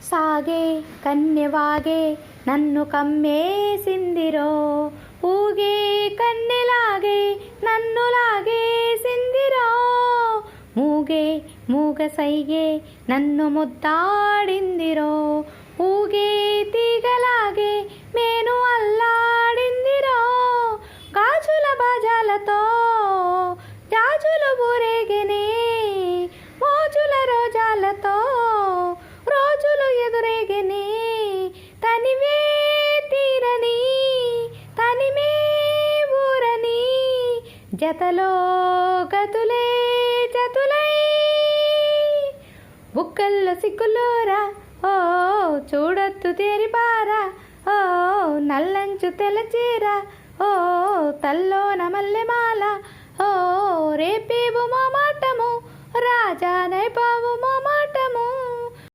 సాగే కన్నెవాగే నన్ను కమ్మేసిందిరో, ఊగే కన్నెలాగే నన్ను లాగేసిందిరో, మూగే మూగసైగే నన్ను ముద్దాడిందిరో, ఊగే తీగలాగే మేను అల్లాడిందిరో, గాజుల బాజాలతో జాజులు ఊరేగనే, మోజుల రోజాలతో రోజులు ఎదురేగనే, తనివే తీరని తనిమే ఊరని, జతలో గతులే జతులై, బుక్కల్లో సిగ్గులోరా ఓ చూడొద్దు తేరిపారా, ఓ నల్లంచు తెలచీర, ఓ తల్లోన మల్లెమాల, ఓ రేపేవు మా మాటము రాజా నైపావు మా